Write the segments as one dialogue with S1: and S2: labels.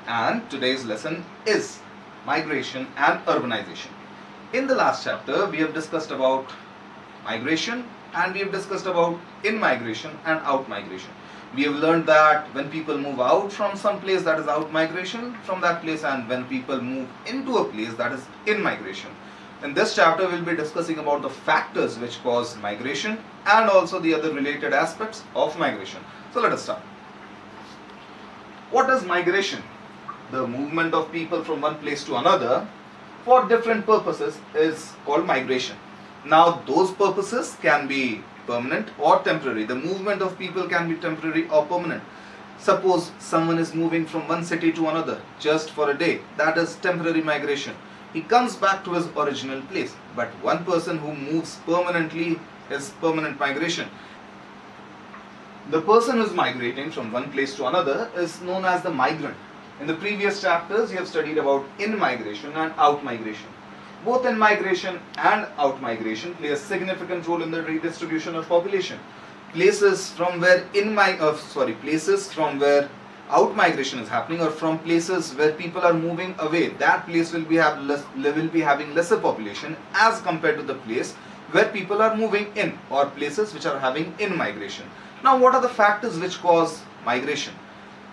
S1: and today's lesson is migration and urbanization. In the last chapter, we have discussed about migration and we have discussed about in-migration and out-migration. We have learned that when people move out from some place, that is out-migration from that place, and when people move into a place, that is in-migration. In this chapter, we will be discussing about the factors which cause migration and also the other related aspects of migration. So let us start. What is migration? The movement of people from one place to another for different purposes is called migration. Now those purposes can be permanent or temporary. The movement of people can be temporary or permanent. Suppose someone is moving from one city to another just for a day. That is temporary migration. He comes back to his original place. But one person who moves permanently is permanent migration. The person who is migrating from one place to another is known as the migrant. In the previous chapters, you have studied about in-migration and out-migration. Both in-migration and out-migration play a significant role in the redistribution of population. Places from where out-migration is happening, or from places where people are moving away, that place will be having lesser population as compared to the place where people are moving in, or places which are having in-migration. Now, what are the factors which cause migration?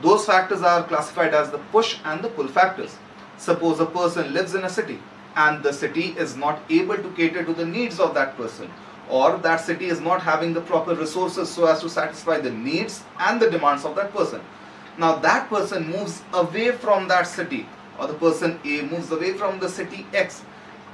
S1: Those factors are classified as the push and the pull factors. Suppose a person lives in a city and the city is not able to cater to the needs of that person, or that city is not having the proper resources so as to satisfy the needs and the demands of that person. Now that person moves away from that city, or the person A moves away from the city X.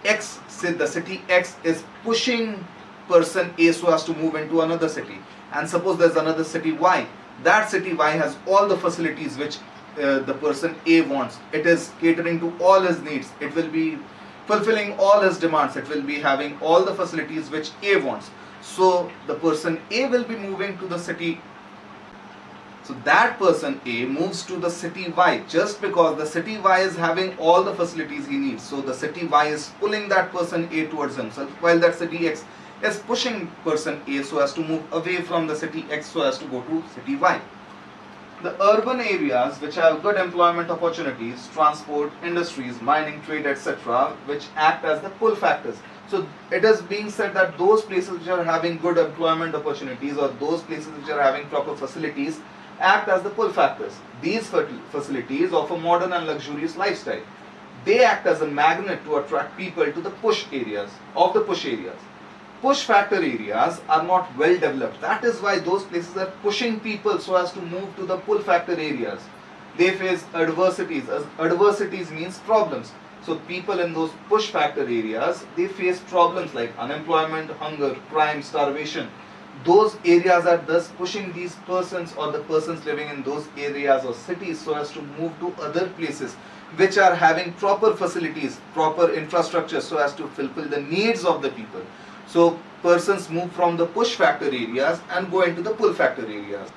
S1: The city X is pushing person A so as to move into another city. And suppose there is another city Y. That city Y has all the facilities which the person A wants. It is catering to all his needs. It will be fulfilling all his demands. It will be having all the facilities which A wants. So the person A will be moving to the city. So that person A moves to the city Y just because the city Y is having all the facilities he needs. So the city Y is pulling that person A towards himself, while that city X is pushing person A so as to move away from the city X so as to go to city Y. The urban areas which have good employment opportunities, transport, industries, mining, trade, etc., which act as the pull factors. So it is being said that those places which are having good employment opportunities, or those places which are having proper facilities, act as the pull factors. These facilities offer modern and luxurious lifestyle. They act as a magnet to attract people to the push areas. Push factor areas are not well developed. That is why those places are pushing people so as to move to the pull factor areas. They face adversities. Adversities means problems. So people in those push factor areas, they face problems like unemployment, hunger, crime, starvation. Those areas are thus pushing these persons, or the persons living in those areas or cities, so as to move to other places which are having proper facilities, proper infrastructure, so as to fulfill the needs of the people. So persons move from the push factor areas and go into the pull factor areas.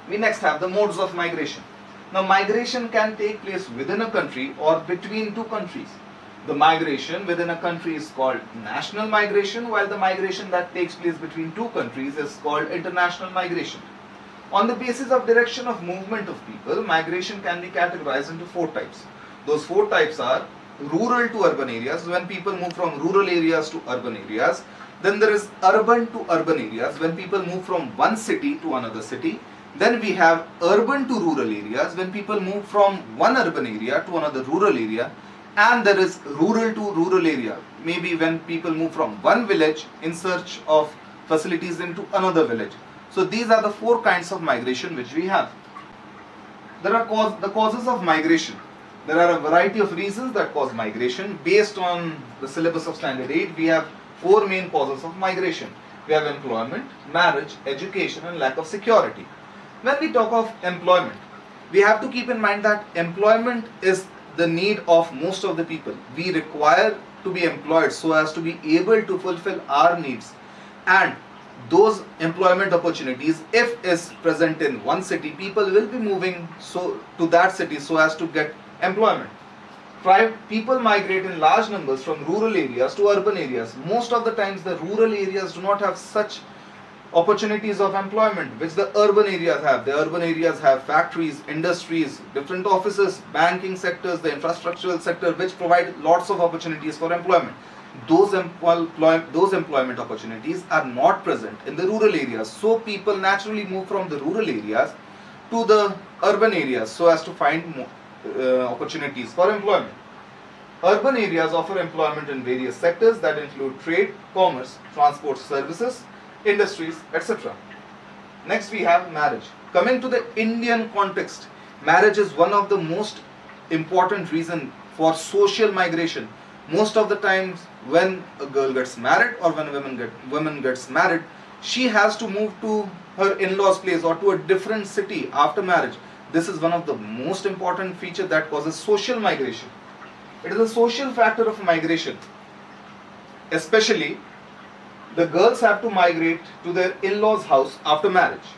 S1: We next have the modes of migration. Now migration can take place within a country or between two countries. The migration within a country is called national migration, while the migration that takes place between two countries is called international migration. On the basis of direction of movement of people, migration can be categorized into four types. Those four types are rural to urban areas, when people move from rural areas to urban areas. Then there is urban to urban areas, when people move from one city to another city. Then we have urban to rural areas, when people move from one urban area to another rural area. And there is rural to rural area, maybe when people move from one village in search of facilities into another village. So these are the four kinds of migration which we have. There are the causes of migration. There are a variety of reasons that cause migration. Based on the syllabus of Standard 8, we have four main causes of migration. We have employment, marriage, education, and lack of security. When we talk of employment, we have to keep in mind that employment is the need of most of the people. We require to be employed so as to be able to fulfill our needs. And those employment opportunities, if is present in one city, people will be moving to that city so as to get employment. People migrate in large numbers from rural areas to urban areas. Most of the times the rural areas do not have such opportunities of employment which the urban areas have. The urban areas have factories, industries, different offices, banking sectors, the infrastructural sector, which provide lots of opportunities for employment. Those employment opportunities are not present in the rural areas. So people naturally move from the rural areas to the urban areas so as to find more, opportunities for employment. Urban areas offer employment in various sectors that include trade, commerce, transport services, industries, etc. Next we have marriage. Coming to the Indian context, marriage is one of the most important reason for social migration. Most of the times when a girl gets married or when a woman gets married, she has to move to her in-laws place or to a different city after marriage. This is one of the most important feature that causes social migration. It is a social factor of migration. Especially the girls have to migrate to their in-laws house after marriage.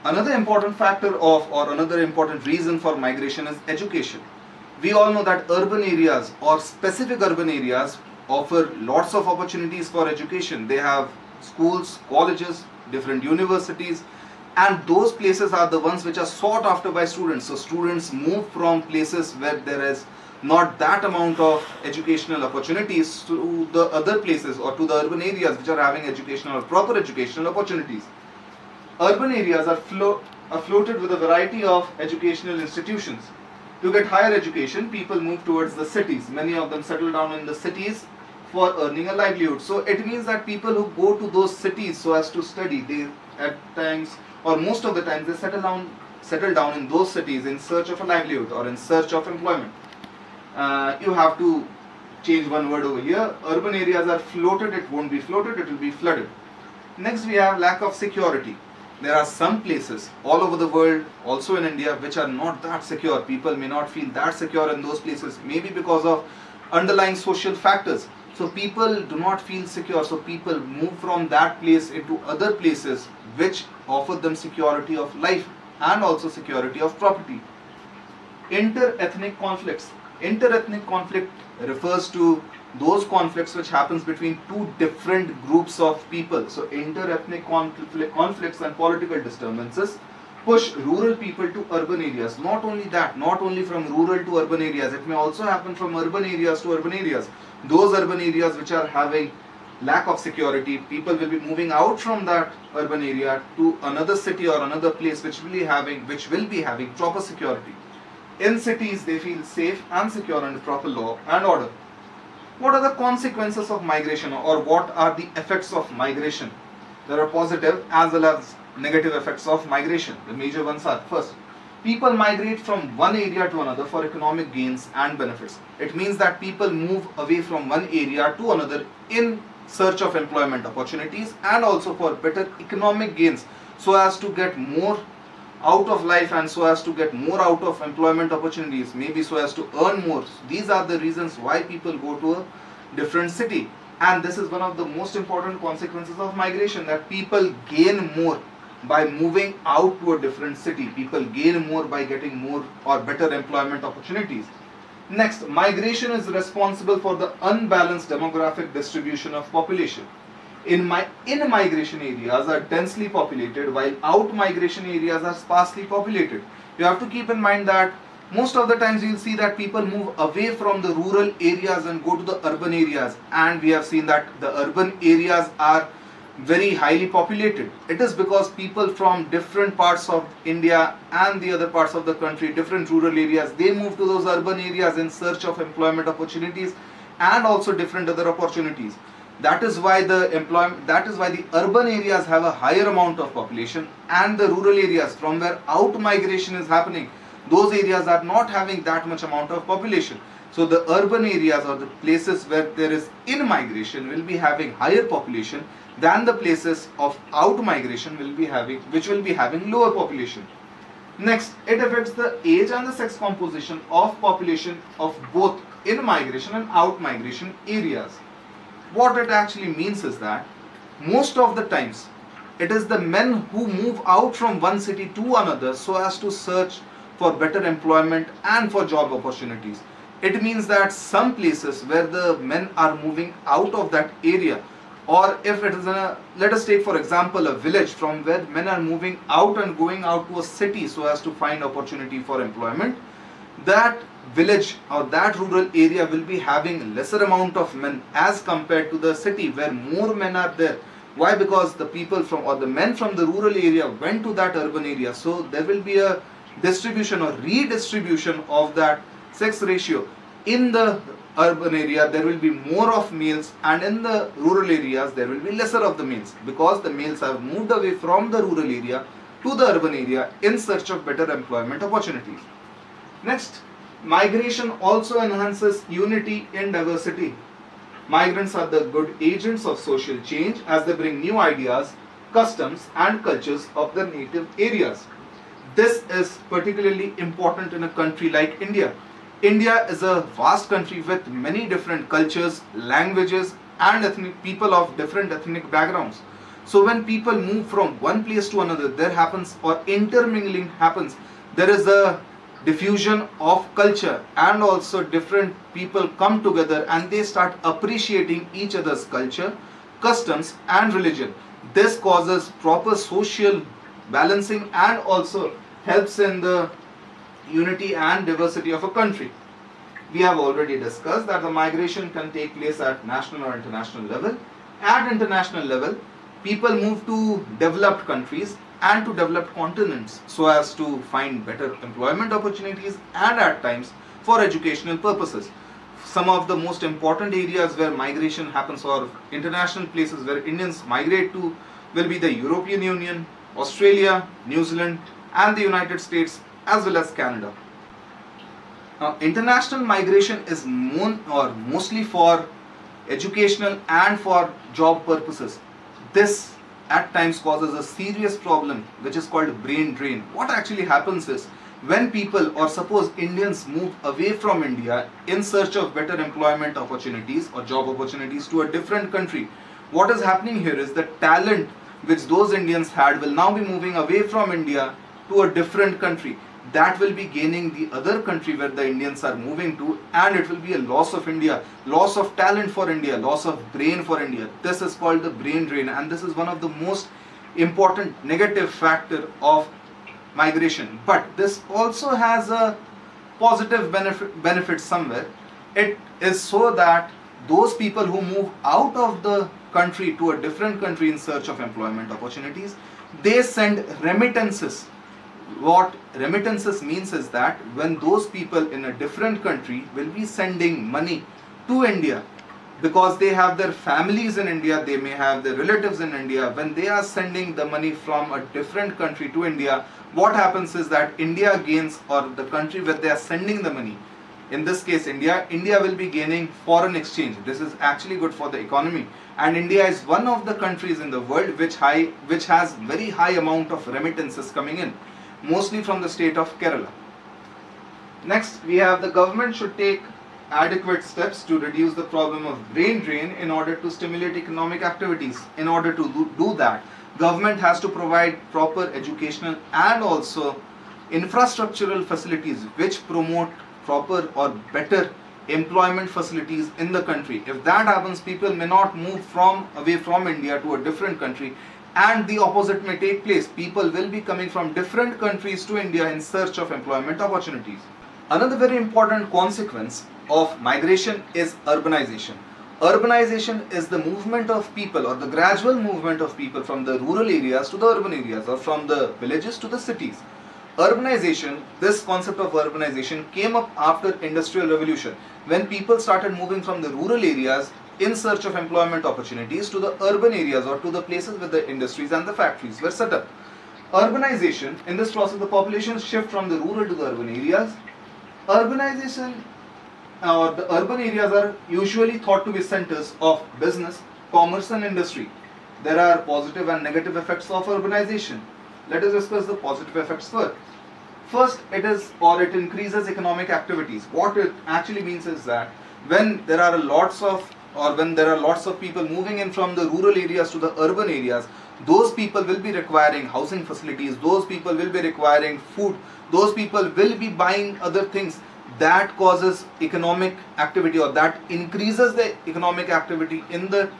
S1: Another important factor of or another important reason for migration is education. We all know that urban areas or specific urban areas offer lots of opportunities for education. They have schools, colleges, different universities, and those places are the ones which are sought after by students. So students move from places where there is not that amount of educational opportunities to the other places or to the urban areas which are having educational or proper educational opportunities. Urban areas are floated with a variety of educational institutions. To get higher education, people move towards the cities. Many of them settle down in the cities for earning a livelihood. So it means that people who go to those cities so as to study, they at times or most of the times they settle down in those cities in search of a livelihood or in search of employment. You have to change one word over here. Urban areas are floated, it won't be floated, it will be flooded. Next we have lack of security. There are some places all over the world, also in India, which are not that secure. People may not feel that secure in those places, maybe because of underlying social factors. So people do not feel secure, so people move from that place into other places which offer them security of life and also security of property. Interethnic conflicts. Interethnic conflict refers to those conflicts which happens between two different groups of people. So interethnic conflicts and political disturbances push rural people to urban areas. Not only that, not only from rural to urban areas, it may also happen from urban areas to urban areas. Those urban areas which are having lack of security, people will be moving out from that urban area to another city or another place which will be having proper security. In cities, they feel safe and secure under proper law and order. What are the consequences of migration, or what are the effects of migration? There are positive as well as negative effects of migration. The major ones are: first, people migrate from one area to another for economic gains and benefits. It means that people move away from one area to another in search of employment opportunities and also for better economic gains, so as to get more out of life and so as to get more out of employment opportunities, maybe so as to earn more. These are the reasons why people go to a different city, and this is one of the most important consequences of migration, that people gain more by moving out to a different city. People gain more by getting more or better employment opportunities. Next, migration is responsible for the unbalanced demographic distribution of population. In-migration areas are densely populated, while out-migration areas are sparsely populated. You have to keep in mind that most of the times you will see that people move away from the rural areas and go to the urban areas, and we have seen that the urban areas are very highly populated. It is because people from different parts of India and the other parts of the country, different rural areas, they move to those urban areas in search of employment opportunities and also different other opportunities. That is why the urban areas have a higher amount of population, and the rural areas from where out migration is happening, those areas are not having that much amount of population. So the urban areas or the places where there is in-migration will be having higher population than the places of out-migration which will be having lower population. Next, it affects the age and the sex composition of population of both in-migration and out-migration areas. What it actually means is that most of the times it is the men who move out from one city to another so as to search for better employment and for job opportunities. It means that some places where the men are moving out of that area or if it is let us take for example a village from where men are moving out and going out to a city so as to find opportunity for employment, that village or that rural area will be having lesser amount of men as compared to the city where more men are there. Why? Because the people from or the men from the rural area went to that urban area, so there will be a distribution or redistribution of that sex ratio. In the urban area there will be more of males, and in the rural areas there will be lesser of the males, because the males have moved away from the rural area to the urban area in search of better employment opportunities. Next, migration also enhances unity in diversity. Migrants are the good agents of social change as they bring new ideas, customs and cultures of their native areas. This is particularly important in a country like India. India is a vast country with many different cultures, languages and people of different ethnic backgrounds. So when people move from one place to another, there happens or intermingling happens. There is a diffusion of culture, and also different people come together and they start appreciating each other's culture, customs and religion. This causes proper social balancing and also helps in the unity and diversity of a country. We have already discussed that the migration can take place at national or international level. At international level, people move to developed countries and to developed continents so as to find better employment opportunities and at times for educational purposes. Some of the most important areas where migration happens or international places where Indians migrate to will be the European Union, Australia, New Zealand and the United States as well as Canada. Now, international migration is mostly for educational and for job purposes. This at times causes a serious problem which is called brain drain. What actually happens is, when people or suppose Indians move away from India in search of better employment opportunities or job opportunities to a different country, what is happening here is the talent which those Indians had will now be moving away from India to a different country. That will be gaining the other country where the Indians are moving to, and it will be a loss of India, loss of talent for India, loss of brain for India. This is called the brain drain, and this is one of the most important negative factor of migration. But this also has a positive benefit somewhere. It is so that those people who move out of the country to a different country in search of employment opportunities, they send remittances. What remittances means is that when those people in a different country will be sending money to India, because they have their families in India, they may have their relatives in India, when they are sending the money from a different country to India, what happens is that India gains, or the country where they are sending the money, in this case India will be gaining foreign exchange. This is actually good for the economy, and India is one of the countries in the world which has very high amount of remittances coming in, mostly from the state of Kerala. Next, we have the government should take adequate steps to reduce the problem of brain drain in order to stimulate economic activities. In order to do that, government has to provide proper educational and also infrastructural facilities which promote proper or better employment facilities in the country. If that happens, people may not move away from India to a different country, and the opposite may take place. People will be coming from different countries to India in search of employment opportunities. Another very important consequence of migration is urbanization. Urbanization is the movement of people, or the gradual movement of people from the rural areas to the urban areas, or from the villages to the cities. Urbanization, this concept of urbanization came up after Industrial Revolution, when people started moving from the rural areas in search of employment opportunities to the urban areas, or to the places where the industries and the factories were set up. Urbanization, in this process the population shift from the rural to the urban areas. Urbanization, or the urban areas are usually thought to be centers of business, commerce and industry. There are positive and negative effects of urbanization. Let us discuss the positive effects first. First, it increases economic activities. What it actually means is that when there are lots of people moving in from the rural areas to the urban areas, those people will be requiring housing facilities, those people will be requiring food, those people will be buying other things. That causes economic activity, or that increases the economic activity in the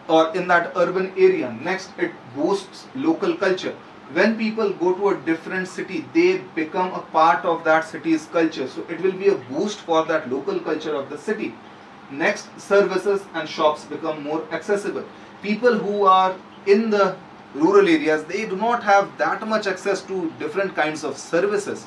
S1: or in that urban area. Next, it boosts local culture. When people go to a different city, they become a part of that city's culture. So it will be a boost for that local culture of the city. Next, services and shops become more accessible. People who are in the rural areas, they do not have that much access to different kinds of services.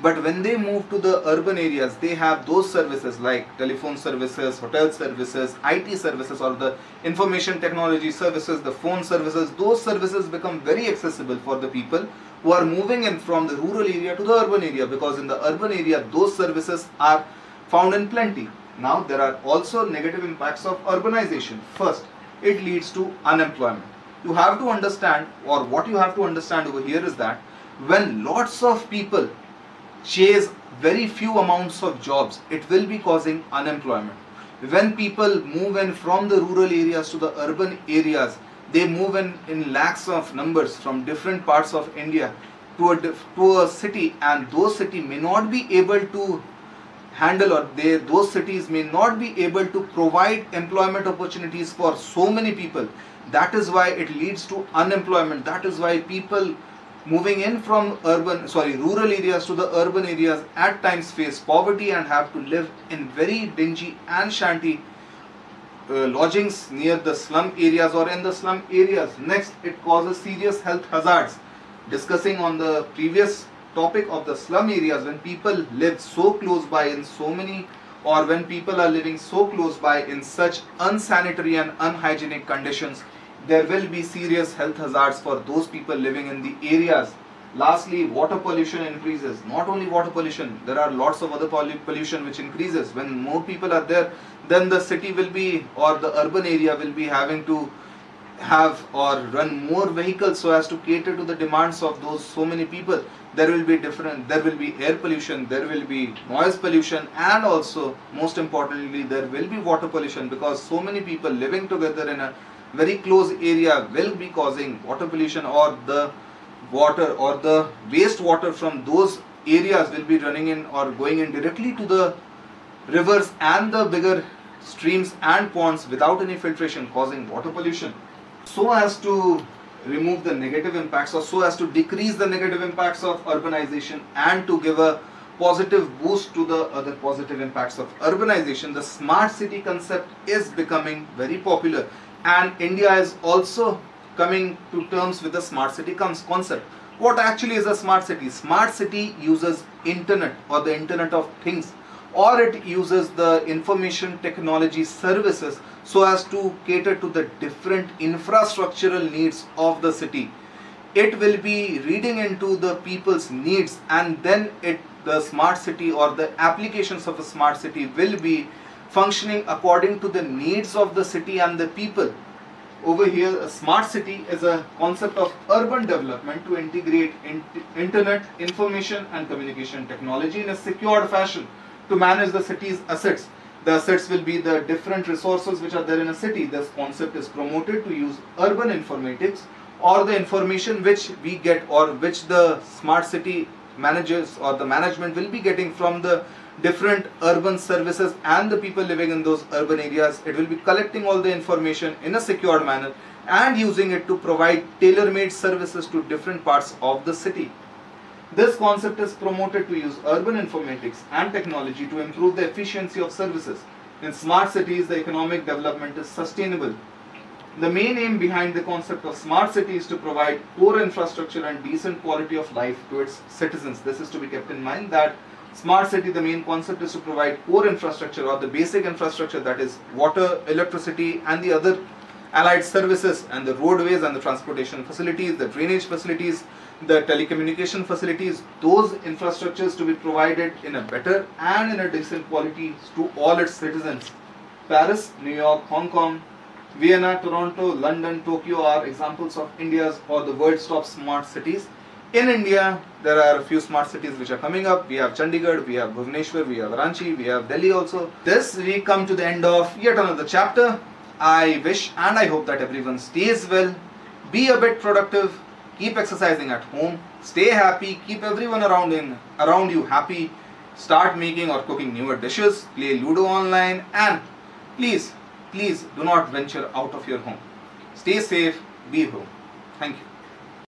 S1: But when they move to the urban areas, they have those services like telephone services, hotel services, IT services, or the information technology services, the phone services. Those services become very accessible for the people who are moving in from the rural area to the urban area, because in the urban area, those services are found in plenty. Now, there are also negative impacts of urbanization. First, it leads to unemployment. You have to understand, or what you have to understand over here is that when lots of people chase very few amounts of jobs, it will be causing unemployment. When people move in from the rural areas to the urban areas, they move in lakhs of numbers from different parts of India to a city, and those city may not be able to handle, or those cities may not be able to provide employment opportunities for so many people. That is why it leads to unemployment. That is why people moving in from rural areas to the urban areas at times face poverty and have to live in very dingy and shanty lodgings near the slum areas or in the slum areas. Next, it causes serious health hazards. Discussing on the previous topic of the slum areas, when people live so close by in so many, or when people are living so close by in such unsanitary and unhygienic conditions, there will be serious health hazards for those people living in the areas. Lastly, water pollution increases. Not only water pollution, there are lots of other pollution which increases. When more people are there, then the city will be, or the urban area will be having to have or run more vehicles so as to cater to the demands of those so many people. There will be air pollution, there will be noise pollution, and also most importantly there will be water pollution, because so many people living together in a very close area will be causing water pollution, or the water or the wastewater from those areas will be running in or going in directly to the rivers and the bigger streams and ponds without any filtration, causing water pollution. So as to remove the negative impacts, or so as to decrease the negative impacts of urbanization and to give a positive boost to the other positive impacts of urbanization, the smart city concept is becoming very popular, and India is also coming to terms with the smart city concept. What actually is a smart city? Smart city uses internet or the internet of things, or it uses the information technology services so as to cater to the different infrastructural needs of the city. It will be reading into the people's needs, and then the smart city or the applications of a smart city will be functioning according to the needs of the city and the people. Over here, a smart city is a concept of urban development to integrate internet, information and communication technology in a secured fashion to manage the city's assets. The assets will be the different resources which are there in a city. This concept is promoted to use urban informatics, or the information which we get or which the smart city managers or the management will be getting from the different urban services and the people living in those urban areas. It will be collecting all the information in a secured manner and using it to provide tailor-made services to different parts of the city. This concept is promoted to use urban informatics and technology to improve the efficiency of services. In smart cities, the economic development is sustainable. The main aim behind the concept of smart city is to provide core infrastructure and decent quality of life to its citizens. This is to be kept in mind, that smart city, the main concept is to provide core infrastructure or the basic infrastructure, that is water, electricity and the other allied services, and the roadways and the transportation facilities, the drainage facilities, the telecommunication facilities. Those infrastructures to be provided in a better and in a decent quality to all its citizens. Paris, New York, Hong Kong, Vienna, Toronto, London, Tokyo are examples of India's or the world's top smart cities. In India, there are a few smart cities which are coming up. We have Chandigarh, we have Bhubaneswar, we have Ranchi, we have Delhi also. This, we come to the end of yet another chapter. I wish and I hope that everyone stays well, be a bit productive, keep exercising at home, stay happy, keep everyone around you happy, start making or cooking newer dishes, play Ludo online, and please do not venture out of your home. Stay safe, be home. Thank you.